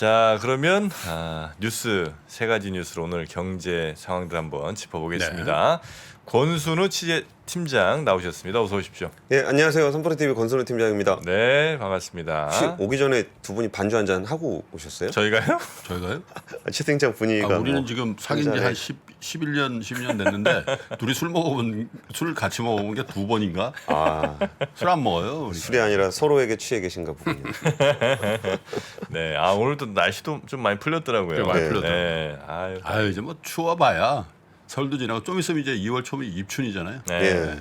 자, 그러면 뉴스 세 가지 뉴스로 오늘 경제 상황들 한번 짚어보겠습니다. 권순우 취재팀장 나오셨습니다. 어서 오십시오. 네, 안녕하세요. 삼프로TV 권순우 팀장입니다. 네, 반갑습니다. 혹시 오기 전에 두 분이 반주 한 잔 하고 오셨어요? 저희가요? 저희가요? 최 팀장 분위기가 우리는 뭐 지금 사귄 지 한 11년, 12년 됐는데 둘이 술 같이 먹어본 게 두 번인가? 술 안 먹어요. 우리. 술이 아니라 서로에게 취해 계신가 보군요. 네, 오늘도 날씨도 좀 많이 풀렸더라고요. 네, 많이 풀렸더라고요. 네, 아유 이제 뭐 추워봐야 설도 지나고 좀 있으면 이제 2월 초면 입춘이잖아요. 네. 예.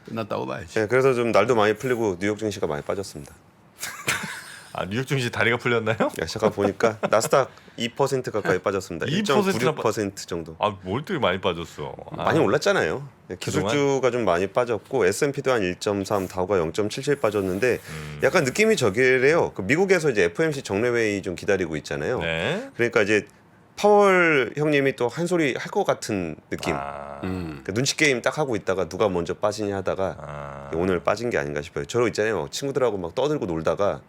끝났다고 봐야지. 네, 그래서 좀 날도 많이 풀리고 뉴욕 증시가 많이 빠졌습니다. 뉴욕 증시 다리가 풀렸나요? 잠깐 보니까 나스닥 2% 가까이 빠졌습니다. 1.96% 정도. 뭘 되게 많이 빠졌어. 많이 올랐잖아요. 기술주가 좀 많이 빠졌고 S&P도 한 1.3, 다우가 0.77 빠졌는데 약간 느낌이 저기래요. 그 미국에서 이제 FOMC 정례회의 좀 기다리고 있잖아요. 네. 그러니까 이제 파월 형님이 또 한 소리 할 것 같은 느낌. 그러니까 눈치 게임 딱 하고 있다가 누가 먼저 빠지냐 하다가 오늘 빠진 게 아닌가 싶어요. 저러 있잖아요. 친구들하고 막 떠들고 놀다가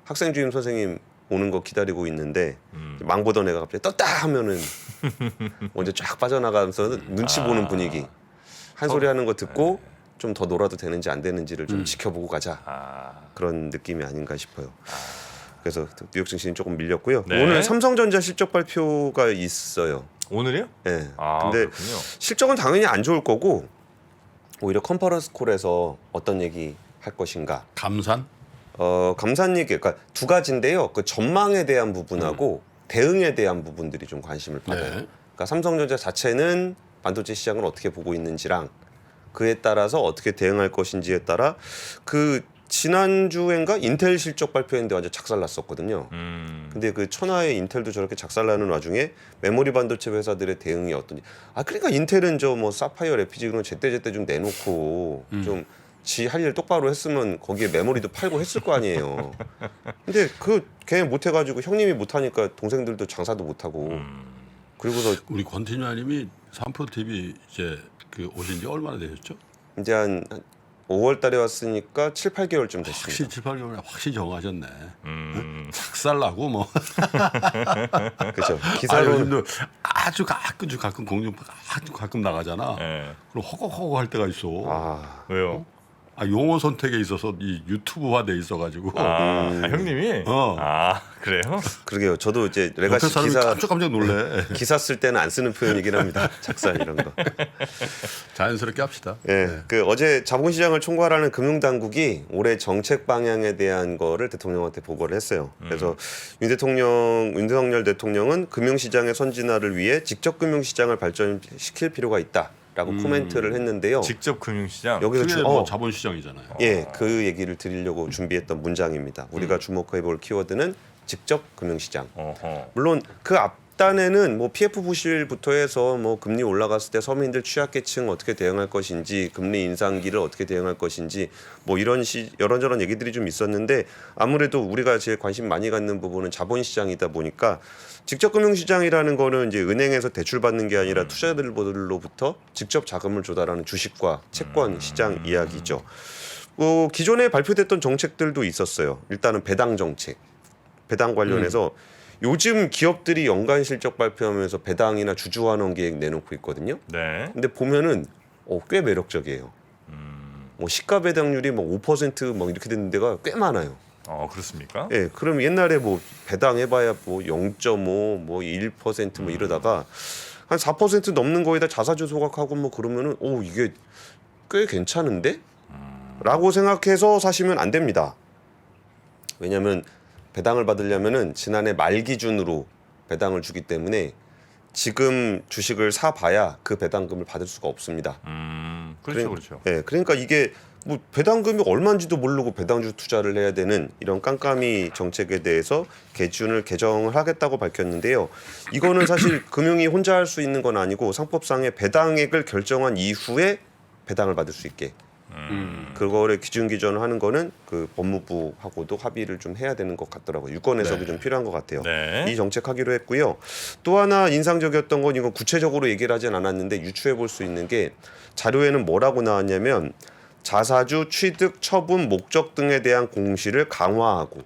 학생 주임 선생님 오는 거 기다리고 있는데 망 보던 애가 갑자기 떴다 하면은 먼저 쫙 빠져나가면서 눈치 보는 분위기. 한 소리 하는 거 듣고 좀 더 놀아도 되는지 안 되는지를 좀 지켜보고 가자. 그런 느낌이 아닌가 싶어요. 그래서 뉴욕 증시는 조금 밀렸고요. 네. 오늘 삼성전자 실적 발표가 있어요. 오늘이요? 네. 근데 그렇군요. 실적은 당연히 안 좋을 거고 오히려 컨퍼런스 콜에서 어떤 얘기 할 것인가. 감산? 감산 얘기, 그러니까 두 가지인데요. 그 전망에 대한 부분하고 대응에 대한 부분들이 좀 관심을 받아요. 네. 그러니까 삼성전자 자체는 반도체 시장을 어떻게 보고 있는지랑 그에 따라서 어떻게 대응할 것인지에 따라 그 지난주엔가 인텔 실적 발표했는데 완전 작살났었거든요. 근데 그 천하의 인텔도 저렇게 작살나는 와중에 메모리 반도체 회사들의 대응이 어떤지. 그러니까 인텔은 저 뭐 사파이어 레피지 그런 제때제때 좀 내놓고 좀 지 할 일 똑바로 했으면 거기에 메모리도 팔고 했을 거 아니에요. 근데 걔 못해가지고 형님이 못하니까 동생들도 장사도 못하고 그리고서 우리 권 팀장님이 삼프로TV 이제 그 오신 지 얼마나 되셨죠? 이제 한 5월 달에 왔으니까 7, 8개월쯤 됐습니다. 확실히 7, 8개월에 확실히 정하셨네. 작살나고 뭐. 그렇죠. 기사로 요즘도 아주 가끔 공중파 아주 가끔 나가잖아. 네. 그럼 허걱허걱 할 때가 있어. 왜요? 용어 선택에 있어서 이 유튜브화돼 있어가지고. 형님이? 그래요? 그러게요. 저도 이제 옆에 레가시 사람이 깜짝 놀래. 기사 쓸 때는 안 쓰는 표현이긴 합니다. 작살 이런 거. 자연스럽게 합시다. 네. 그 어제 자본시장을 총괄하는 금융당국이 올해 정책 방향에 대한 거를 대통령한테 보고를 했어요. 그래서 윤석열 대통령은 금융시장의 선진화를 위해 직접 금융시장을 발전시킬 필요가 있다라고 코멘트를 했는데요. 직접 금융시장? 여기서 그게 뭐 자본시장이잖아요. 그 얘기를 드리려고 준비했던 문장입니다. 우리가 주목해볼 키워드는 직접 금융시장. 물론 그 앞단에는 뭐 PF 부실부터 해서 뭐 금리 올라갔을 때 서민들 취약계층 어떻게 대응할 것인지, 금리 인상기를 어떻게 대응할 것인지, 뭐 이런저런 얘기들이 좀 있었는데 아무래도 우리가 제일 관심 많이 갖는 부분은 자본시장이다 보니까 직접 금융시장이라는 거는 이제 은행에서 대출 받는 게 아니라 투자자들로부터 직접 자금을 조달하는 주식과 채권 시장 이야기죠. 기존에 발표됐던 정책들도 있었어요. 일단은 배당 정책. 배당 관련해서 요즘 기업들이 연간 실적 발표하면서 배당이나 주주환원 계획 내놓고 있거든요. 네. 근데 보면은 꽤 매력적이에요. 뭐 시가 배당률이 뭐 5% 이렇게 되는 데가 꽤 많아요. 그렇습니까? 예, 그럼 옛날에 뭐 배당 해봐야 뭐 0.5, 뭐 1% 뭐 이러다가 한 4% 넘는 거에다 자사주 소각하고 뭐 그러면은 이게 꽤 괜찮은데? 라고 생각해서 사시면 안 됩니다. 왜냐하면 배당을 받으려면은 지난해 말 기준으로 배당을 주기 때문에 지금 주식을 사봐야 그 배당금을 받을 수가 없습니다. 그렇죠. 예, 그러니까 이게 뭐 배당금이 얼마인지도 모르고 배당주 투자를 해야 되는 이런 깜깜이 정책에 대해서 개정을 하겠다고 밝혔는데요. 이거는 사실 금융이 혼자 할 수 있는 건 아니고 상법상의 배당액을 결정한 이후에 배당을 받을 수 있게 그거를 기준을 하는 거는 그 법무부하고도 합의를 좀 해야 되는 것 같더라고요. 유권 해석이 좀 필요한 것 같아요. 네. 이 정책 하기로 했고요. 또 하나 인상적이었던 건 이건 구체적으로 얘기를 하진 않았는데 유추해 볼 수 있는 게 자료에는 뭐라고 나왔냐면 자사주 취득 처분 목적 등에 대한 공시를 강화하고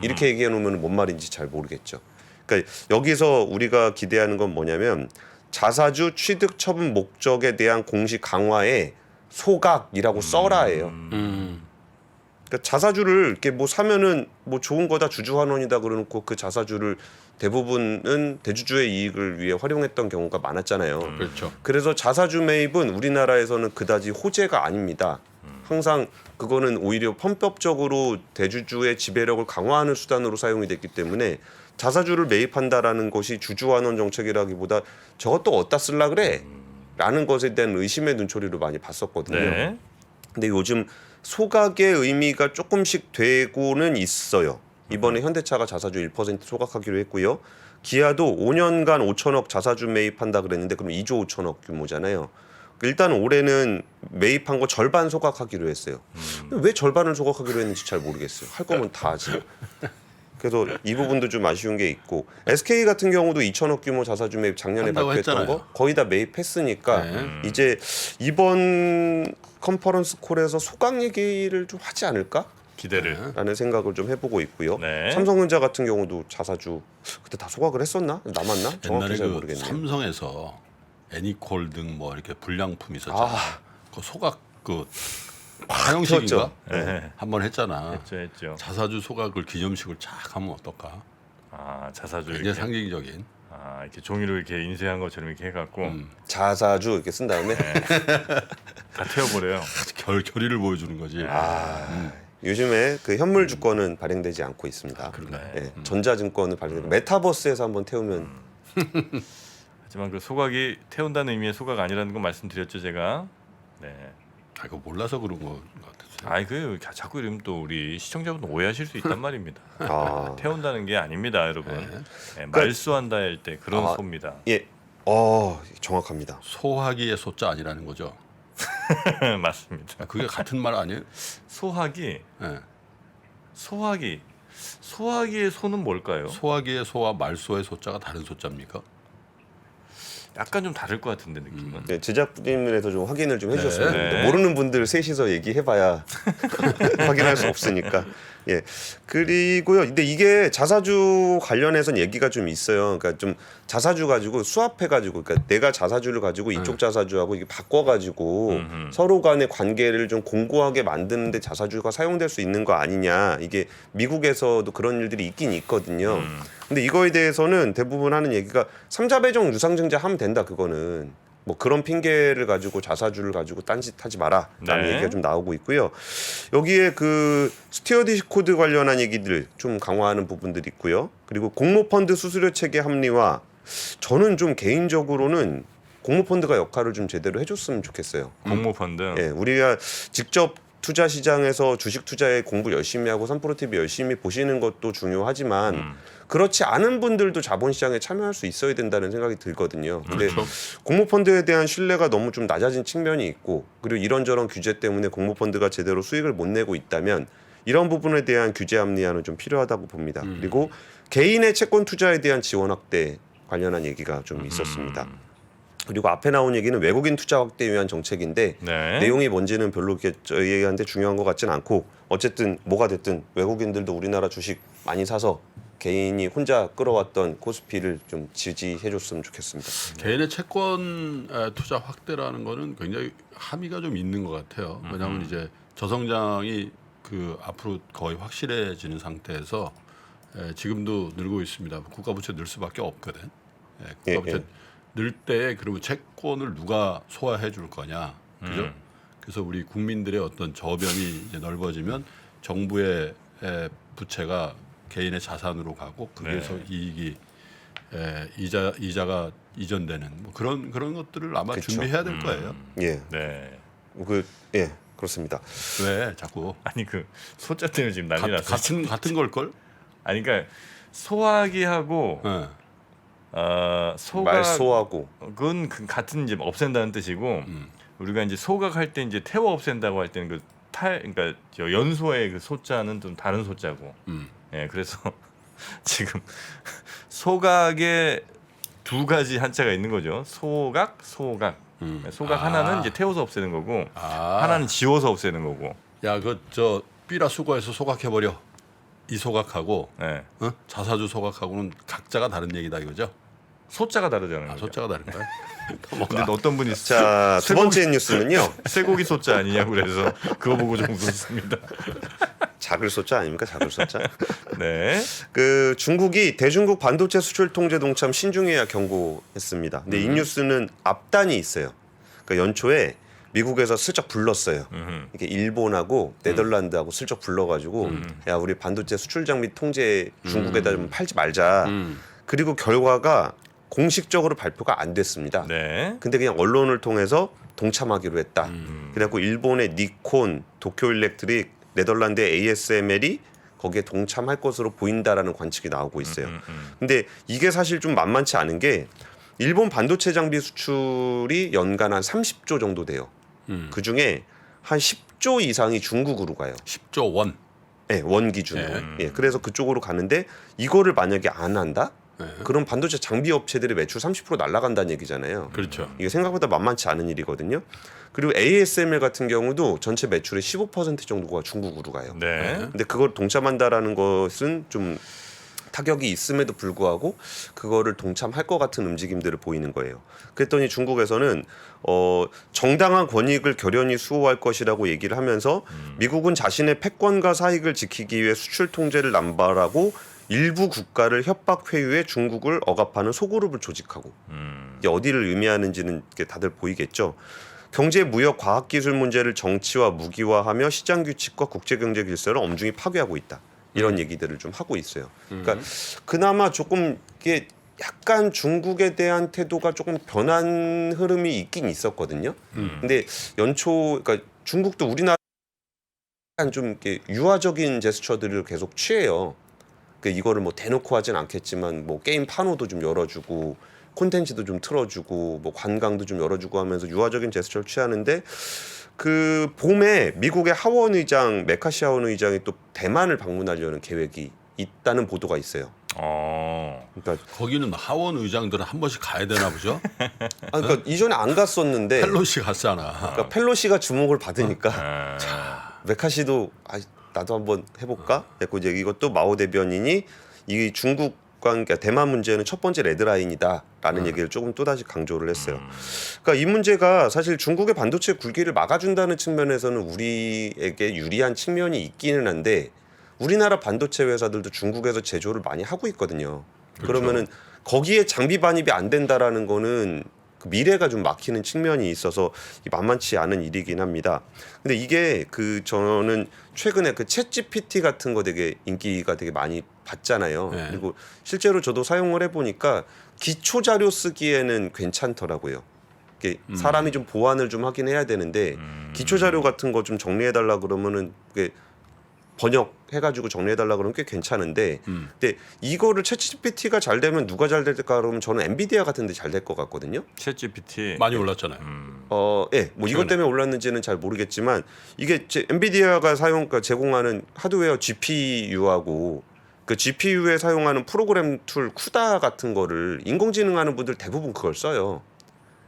이렇게 얘기해 놓으면 뭔 말인지 잘 모르겠죠. 그러니까 여기서 우리가 기대하는 건 뭐냐면 자사주 취득 처분 목적에 대한 공시 강화에 소각이라고 써라예요. 그러니까 자사주를 이렇게 뭐 사면은 뭐 좋은 거다 주주환원이다 그러놓고 그 자사주를 대부분은 대주주의 이익을 위해 활용했던 경우가 많았잖아요. 그렇죠. 그래서 자사주 매입은 우리나라에서는 그다지 호재가 아닙니다. 항상 그거는 오히려 편법적으로 대주주의 지배력을 강화하는 수단으로 사용이 됐기 때문에 자사주를 매입한다라는 것이 주주환원 정책이라기보다 저것도 어디다 쓸라 그래? 라는 것에 대한 의심의 눈초리로 많이 봤었거든요. 네. 근데 요즘 소각의 의미가 조금씩 되고는 있어요. 이번에 현대차가 자사주 1% 소각하기로 했고요. 기아도 5년간 5천억 자사주 매입한다 그랬는데 그럼 2조 5천억 규모잖아요. 일단 올해는 매입한 거 절반 소각하기로 했어요. 왜 절반을 소각하기로 했는지 잘 모르겠어요. 할 거면 다 하지. 그래서 이 부분도 좀 아쉬운 게 있고 SK 같은 경우도 2천억 규모 자사주 매입 작년에 한다고 발표했던 했잖아요. 거 거의 다 매입했으니까 네. 이제 이번 컨퍼런스 콜에서 소각 얘기를 좀 하지 않을까? 기대를. 라는 생각을 좀 해보고 있고요. 네. 삼성전자 같은 경우도 자사주 그때 다 소각을 했었나? 남았나? 옛날에 정확히 잘 그 모르겠네요. 삼성에서 애니콜 등 뭐 이렇게 불량품 있었잖아. 아. 그 소각 그 화형식인가? 튀었죠. 네. 한번 했잖아. 했죠. 자사주 소각을 기념식을 착 하면 어떨까? 아 자사주 굉장히 이렇게, 상징적인. 이렇게 종이로 이렇게 인쇄한 것처럼 이렇게 해갖고 자사주 이렇게 쓴 다음에 다 태워버려요. 결의를 보여주는 거지. 요즘에 그 현물 주권은 발행되지 않고 있습니다. 그런가요? 예, 전자증권은 발행되고 메타버스에서 한번 태우면 하지만 그 소각이 태운다는 의미의 소각 아니라는 거 말씀드렸죠 제가. 네. 아, 이거 몰라서 그런 거 같았어요. 아이 그 자꾸 이러면 또 우리 시청자분 오해하실 수 있단 말입니다. 아, 태운다는 게 아닙니다, 여러분. 네. 네, 말소한다 할 때 그런 아, 소입니다. 예, 정확합니다. 소화기의 소자 아니라는 거죠. 맞습니다. 아, 그게 같은 말 아니에요? 소화기, 네. 소화기의 소는 뭘까요? 소화기의 소와 말소의 소자가 다른 소자입니까? 약간 좀 다를 것 같은데 느낌은. 네, 제작진에서 좀 확인을 좀 해주셨으면 네. 합니다. 모르는 분들 셋이서 얘기해봐야 확인할 수 없으니까. 예. 그리고요. 근데 이게 자사주 관련해서는 얘기가 좀 있어요. 그러니까 좀 자사주 가지고 수합해가지고, 그러니까 내가 자사주를 가지고 이쪽 자사주하고 이게 바꿔가지고 서로 간의 관계를 좀 공고하게 만드는데 자사주가 사용될 수 있는 거 아니냐. 이게 미국에서도 그런 일들이 있긴 있거든요. 근데 이거에 대해서는 대부분 하는 얘기가 삼자 배정 유상증자 하면 된다. 그거는 뭐 그런 핑계를 가지고 자사주를 가지고 딴짓하지 마라 라는 네. 얘기가 좀 나오고 있고요. 여기에 그 스튜어디시 코드 관련한 얘기들 좀 강화하는 부분들이 있고요. 그리고 공모펀드 수수료 체계 합리화, 저는 좀 개인적으로는 공모펀드가 역할을 좀 제대로 해줬으면 좋겠어요. 공모펀드. 예, 우리가 직접 투자 시장에서 주식 투자에 공부 열심히 하고 3프로TV 열심히 보시는 것도 중요하지만 그렇지 않은 분들도 자본시장에 참여할 수 있어야 된다는 생각이 들거든요. 근데 그렇죠. 공모펀드에 대한 신뢰가 너무 좀 낮아진 측면이 있고, 그리고 이런저런 규제 때문에 공모펀드가 제대로 수익을 못 내고 있다면 이런 부분에 대한 규제 합리화는 좀 필요하다고 봅니다. 그리고 개인의 채권 투자에 대한 지원 확대 관련한 얘기가 좀 있었습니다. 그리고 앞에 나온 얘기는 외국인 투자 확대에 위한 정책인데 네. 내용이 뭔지는 별로 이렇게 저희한테 중요한 것 같진 않고, 어쨌든 뭐가 됐든 외국인들도 우리나라 주식 많이 사서 개인이 혼자 끌어왔던 코스피를 좀 지지해줬으면 좋겠습니다. 개인의 채권 투자 확대라는 거는 굉장히 함의가 좀 있는 것 같아요. 왜냐하면 이제 저성장이 그 앞으로 거의 확실해지는 상태에서 지금도 늘고 있습니다. 국가부채 늘 수밖에 없거든. 국가부채 늘 때 그러면 채권을 누가 소화해 줄 거냐, 그죠? 그래서 우리 국민들의 어떤 저변이 이제 넓어지면 정부의 부채가 개인의 자산으로 가고 거기에서 네. 이익이 이자가 이전되는 뭐 그런 것들을 아마 그쵸. 준비해야 될 거예요. 예, 네. 그렇습니다. 왜 자꾸 아니 그 소자 때문에 지금 난리 났어요. 같은 걸 걸? 아니 그러니까 소화기하고 네. 소각 말소하고 그건 같은 이제 없앤다는 뜻이고 우리가 이제 소각할 때 이제 태워 없앤다고 할 때는 그러니까 저 연소의 그 소자는 좀 다른 소자고. 예, 그래서 지금 소각에 두 가지 한자가 있는 거죠. 소각. 소각 하나는 이제 태워서 없애는 거고 하나는 지워서 없애는 거고. 야, 그 저 삐라 수거해서 소각해 버려. 이 소각하고 네. 자사주 소각하고는 각자가 다른 얘기다 이거죠? 소자가 다르잖아요. 소자가 다른가요? 근데 어떤 분이 자, 두 번째 뉴스는요. 쇠고기 소자 아니냐고 그래서 그거 보고 좀 웃었습니다. 작을 소자 아닙니까? 작을 소자. 네. 그 중국이 대중국 반도체 수출 통제 동참 신중해야 경고했습니다. 근데 이 뉴스는 앞단이 있어요. 그러니까 연초에 미국에서 슬쩍 불렀어요. 이게 일본하고 네덜란드하고 슬쩍 불러가지고 야 우리 반도체 수출 장비 통제 중국에다 좀 팔지 말자. 그리고 결과가 공식적으로 발표가 안 됐습니다. 네. 근데 그냥 언론을 통해서 동참하기로 했다. 그래갖고 일본의 니콘, 도쿄일렉트릭, 네덜란드의 ASML이 거기에 동참할 것으로 보인다라는 관측이 나오고 있어요. 근데 이게 사실 좀 만만치 않은 게 일본 반도체 장비 수출이 연간 한 30조 정도 돼요. 그 중에 한 10조 이상이 중국으로 가요. 10조 원. 네, 원 기준으로. 예, 그래서 그쪽으로 가는데 이거를 만약에 안 한다? 그럼 반도체 장비 업체들의 매출 30% 날아간다는 얘기잖아요. 그렇죠. 이게 생각보다 만만치 않은 일이거든요. 그리고 ASML 같은 경우도 전체 매출의 15% 정도가 중국으로 가요. 네. 근데 그걸 동참한다라는 것은 좀 타격이 있음에도 불구하고 그거를 동참할 것 같은 움직임들을 보이는 거예요. 그랬더니 중국에서는 정당한 권익을 결연히 수호할 것이라고 얘기를 하면서 미국은 자신의 패권과 사익을 지키기 위해 수출 통제를 남발하고 일부 국가를 협박 회유해 중국을 억압하는 소그룹을 조직하고 이게 어디를 의미하는지는 다들 보이겠죠. 경제, 무역, 과학기술 문제를 정치와 무기화하며 시장 규칙과 국제경제 질서를 엄중히 파괴하고 있다. 이런 얘기들을 좀 하고 있어요. 그러니까 그나마 조금 이게 약간 중국에 대한 태도가 조금 변한 흐름이 있긴 있었거든요. 근데 연초 그러니까 중국도 우리나라 좀 이렇게 유화적인 제스처들을 계속 취해요. 그러니까 이거를 뭐 대놓고 하진 않겠지만 뭐 게임 판호도 좀 열어주고 콘텐츠도 좀 틀어주고 뭐 관광도 좀 열어주고 하면서 유화적인 제스처를 취하는데 그 봄에 미국의 하원 의장 메카시 하원 의장이 또 대만을 방문하려는 계획이 있다는 보도가 있어요. 그러니까 거기는 하원 의장들은 한 번씩 가야 되나 보죠? 그러니까 이전에 안 갔었는데 펠로시 갔잖아. 그러니까 펠로시가 주목을 받으니까 메카시도 나도 한번 해볼까? 그래서 이제 이것도 마오 대변인이 이 중국과 그러니까 대만 문제는 첫 번째 레드라인이다라는 얘기를 조금 또다시 강조를 했어요. 그러니까 이 문제가 사실 중국의 반도체 굴기를 막아준다는 측면에서는 우리에게 유리한 측면이 있기는 한데 우리나라 반도체 회사들도 중국에서 제조를 많이 하고 있거든요. 그러면은 거기에 장비 반입이 안 된다라는 거는 그 미래가 좀 막히는 측면이 있어서 만만치 않은 일이긴 합니다. 근데 이게 그 저는 최근에 그 챗GPT 같은 거 되게 인기가 되게 많이 받잖아요. 네. 그리고 실제로 저도 사용을 해보니까 기초 자료 쓰기에는 괜찮더라고요. 이게 사람이 좀 보완을 좀 하긴 해야 되는데 기초 자료 같은 거 좀 정리해달라 그러면은 그게 번역해가지고 정리해달라 그러면 꽤 괜찮은데 근데 이거를 챗GPT가 잘 되면 누가 잘 될까 그러면 저는 엔비디아 같은 데 잘 될 것 같거든요. 챗GPT 많이 올랐잖아요. 예, 뭐 이것 때문에 올랐는지는 잘 모르겠지만 이게 엔비디아가 그러니까 제공하는 하드웨어 GPU하고 그 GPU에 사용하는 프로그램 툴 쿠다 같은 거를 인공지능 하는 분들 대부분 그걸 써요.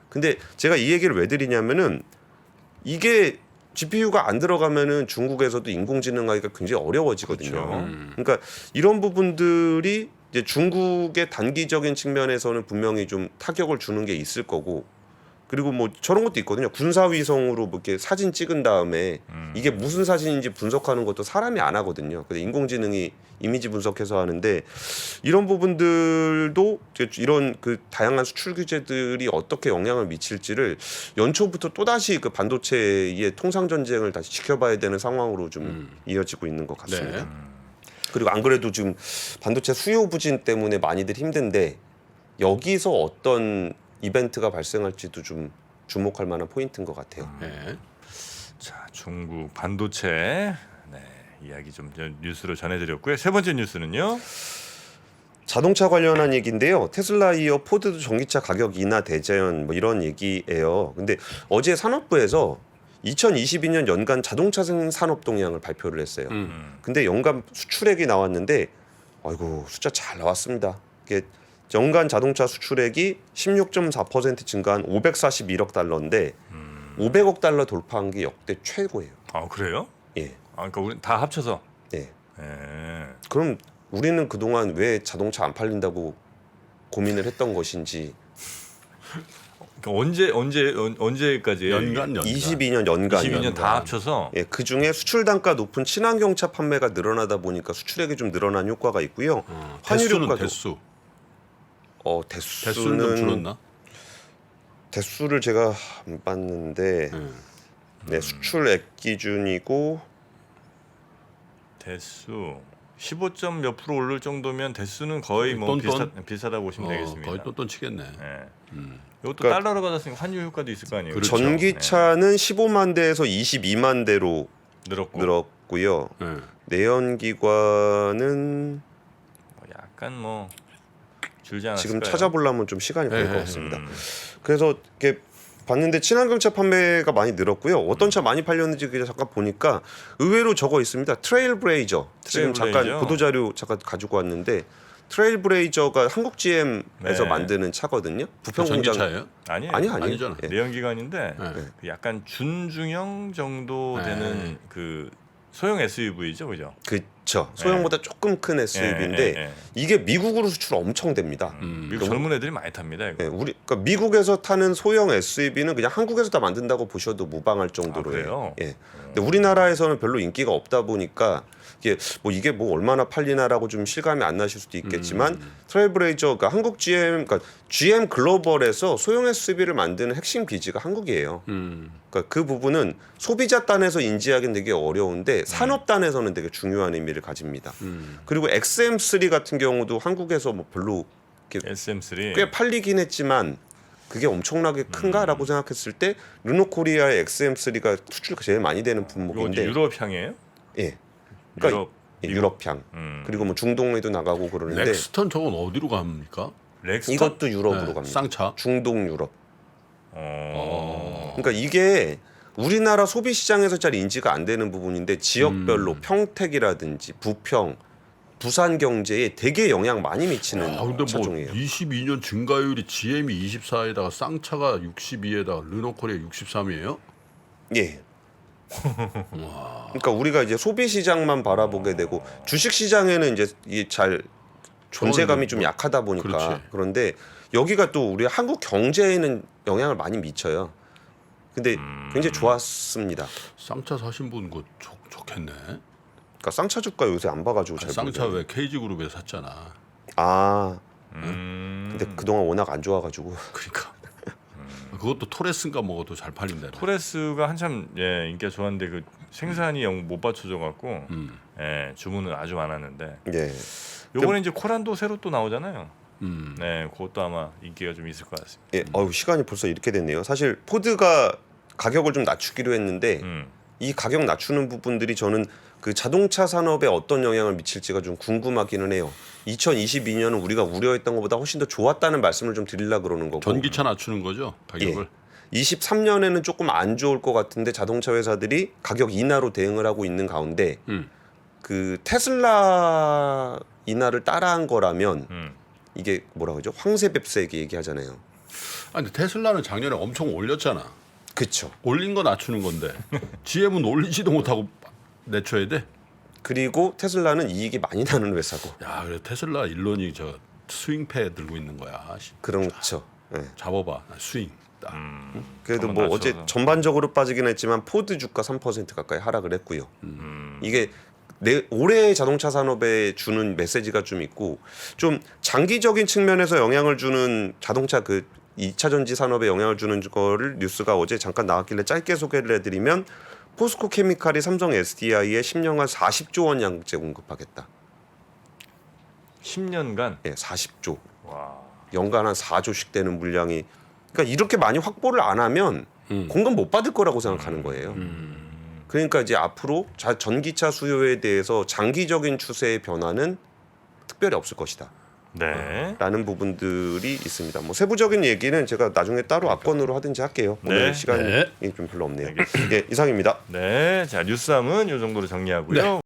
근데 제가 이 얘기를 왜 드리냐면은 이게 GPU가 안 들어가면은 중국에서도 인공지능하기가 굉장히 어려워지거든요. 그러니까 이런 부분들이 이제 중국의 단기적인 측면에서는 분명히 좀 타격을 주는 게 있을 거고, 그리고 뭐 저런 것도 있거든요. 군사위성으로 뭐 이렇게 사진 찍은 다음에 이게 무슨 사진인지 분석하는 것도 사람이 안 하거든요. 근데 인공지능이 이미지 분석해서 하는데 이런 부분들도 이런 그 다양한 수출 규제들이 어떻게 영향을 미칠지를 연초부터 또다시 그 반도체의 통상 전쟁을 다시 지켜봐야 되는 상황으로 좀 이어지고 있는 것 같습니다. 네. 그리고 안 그래도 지금 반도체 수요 부진 때문에 많이들 힘든데 여기서 어떤 이벤트가 발생할지도 좀 주목할 만한 포인트인 것 같아요. 네. 자, 중국 반도체 이야기 좀 뉴스로 전해드렸고요. 세 번째 뉴스는요. 자동차 관련한 얘기인데요. 테슬라 이어 포드도 전기차 가격 인하 대재현 뭐 이런 얘기예요. 근데 어제 산업부에서 2022년 연간 자동차 산업 동향을 발표를 했어요. 근데 연간 수출액이 나왔는데 아이고 숫자 잘 나왔습니다. 이게 연간 자동차 수출액이 16.4% 증가한 541억 달러인데 500억 달러 돌파한 게 역대 최고예요. 아, 그래요? 예. 아, 그러니까 우리 다 합쳐서. 예. 예. 그럼 우리는 그동안 왜 자동차 안 팔린다고 고민을 했던 것인지. 그러니까 언제까지예요? 연간 22년 연간 22년 다 합쳐서 예, 그 중에 수출 단가 높은 친환경차 판매가 늘어나다 보니까 수출액이 좀 늘어난 효과가 있고요. 환율 대수는 효과도 대수. 대수는 대수는 좀 줄었나? 대수를 제가 안 봤는데 네, 수출액 기준이고 대수 15점 몇 프로 오를 정도면 대수는 거의 뭐 비슷하다고 보시면 되겠습니다. 거의 똔똔 치겠네. 이것도 그러니까 달러로 받았으니까 환율 효과도 있을 거 아니에요. 그렇죠. 전기차는 15만 대에서 22만 대로 늘었고 늘었고요. 네. 내연기관은 약간 뭐 줄지 않았을까요? 지금 찾아보려면 좀 시간이 걸릴 것 네. 같습니다. 그래서 이렇게 봤는데 친환경차 판매가 많이 늘었고요. 어떤 차 많이 팔렸는지 그냥 잠깐 보니까 의외로 적어 있습니다. 트레일블레이저. 지금 잠깐 트레일블레이저. 보도자료 잠깐 가지고 왔는데 트레일블레이저가 한국 GM에서 네. 만드는 차거든요. 부평 공장. 전기차예요? 아니에요. 아니요. 아니잖아. 예. 내연기관인데 네. 그 약간 준중형 정도 네. 되는 그 소형 SUV죠, 그죠? 그렇죠. 소형보다 조금 큰 SUV인데 예. 이게 미국으로 수출 엄청 됩니다. 미국 젊은 애들이 많이 탑니다. 이거. 예, 그러니까 미국에서 타는 소형 SUV는 그냥 한국에서 다 만든다고 보셔도 무방할 정도로요. 그래요? 예. 근데 우리나라에서는 별로 인기가 없다 보니까 이게 뭐 얼마나 팔리나라고 좀 실감이 안 나실 수도 있겠지만 트레일블레이저, 그러니까 한국 GM, 그러니까 GM 글로벌에서 소형 SUV를 만드는 핵심 기지가 한국이에요. 그러니까 그 부분은 소비자 단에서 인지하기는 되게 어려운데 산업 단에서는 되게 중요한 의미를 가집니다. 그리고 XM3 같은 경우도 한국에서 뭐 별로 이렇게 SM3 꽤 팔리긴 했지만 그게 엄청나게 큰가라고 생각했을 때 르노코리아의 XM3가 수출가 제일 많이 되는 이거 품목인데 유럽향이에요? 예. 그러니까 유럽 유럽향 그리고 뭐 중동에도 나가고 그러는데 렉스턴 저건 어디로 갑니까? 렉스턴? 이것도 유럽으로 네, 갑니다. 쌍차. 중동 유럽. 그러니까 이게 우리나라 소비 시장에서 잘 인지가 안 되는 부분인데 지역별로 평택이라든지 부평, 부산 경제에 되게 영향 많이 미치는 근데 뭐 차종이에요. 22년 증가율이 GM이 24에다가 쌍차가 62에다가 르노코리아 63이에요? 예. 그러니까 우리가 이제 소비 시장만 바라보게 되고 주식 시장에는 이제 이게 잘 존재감이 좀 약하다 보니까 그렇지. 그런데 여기가 또 우리 한국 경제에는 영향을 많이 미쳐요. 근데 굉장히 좋았습니다. 쌍차 사신 분 그거 좋겠네. 그러니까 쌍차 주가 요새 안 봐가지고 잘 쌍차 모르겠어요. 왜 KG그룹에 샀잖아. 근데 그동안 워낙 안 좋아가지고 그러니까 그것도 토레스인가 뭐것도 잘 팔린다. 토레스가 한참 인기가 좋았는데 그 생산이 영 못 받쳐져 갖고 주문은 아주 많았는데 예. 요번에 이제 코란도 새로 또 나오잖아요. 네, 그것도 아마 인기가 좀 있을 것 같습니다. 예. 시간이 벌써 이렇게 됐네요. 사실 포드가 가격을 좀 낮추기로 했는데 이 가격 낮추는 부분들이 저는 그 자동차 산업에 어떤 영향을 미칠지가 좀 궁금하기는 해요. 2022년은 우리가 우려했던 것보다 훨씬 더 좋았다는 말씀을 좀 드리려고 그러는 거고. 전기차 낮추는 거죠 가격을. 23년에는 조금 안 좋을 것 같은데 자동차 회사들이 가격 인하로 대응을 하고 있는 가운데 그 테슬라 인하를 따라한 거라면 이게 뭐라 그러죠? 황새벽새기 얘기하잖아요. 아니 근데 테슬라는 작년에 엄청 올렸잖아. 그렇죠. 올린 거 낮추는 건데 GM은 올리지도 못하고 내쳐야 돼. 그리고 테슬라는 이익이 많이 나는 회사고. 야 그래 테슬라 일론이 저 스윙패 들고 있는 거야. 그렇죠. 예. 잡아봐 스윙. 딱. 그래도 한번 뭐 어제 낮춰서. 전반적으로 빠지긴 했지만 포드 주가 3% 가까이 하락을 했고요. 이게 올해 자동차 산업에 주는 메시지가 좀 있고 좀 장기적인 측면에서 영향을 주는 자동차 그 2차 전지 산업에 영향을 주는 거를 뉴스가 어제 잠깐 나왔길래 짧게 소개를 해드리면 포스코 케미칼이 삼성 SDI에 10년간 40조 원 양재 공급하겠다. 10년간 예, 40조. 와. 연간 한 4조씩 되는 물량이 그러니까 이렇게 많이 확보를 안 하면 공급 못 받을 거라고 생각하는 거예요. 그러니까 이제 앞으로 전기차 수요에 대해서 장기적인 추세의 변화는 특별히 없을 것이다. 네. 라는 부분들이 있습니다. 뭐 세부적인 얘기는 제가 나중에 따로 앞권으로 하든지 할게요. 오늘 네. 시간이 좀 별로 없네요. 예, 이상입니다. 네. 자, 뉴스함은 이 정도로 정리하고요.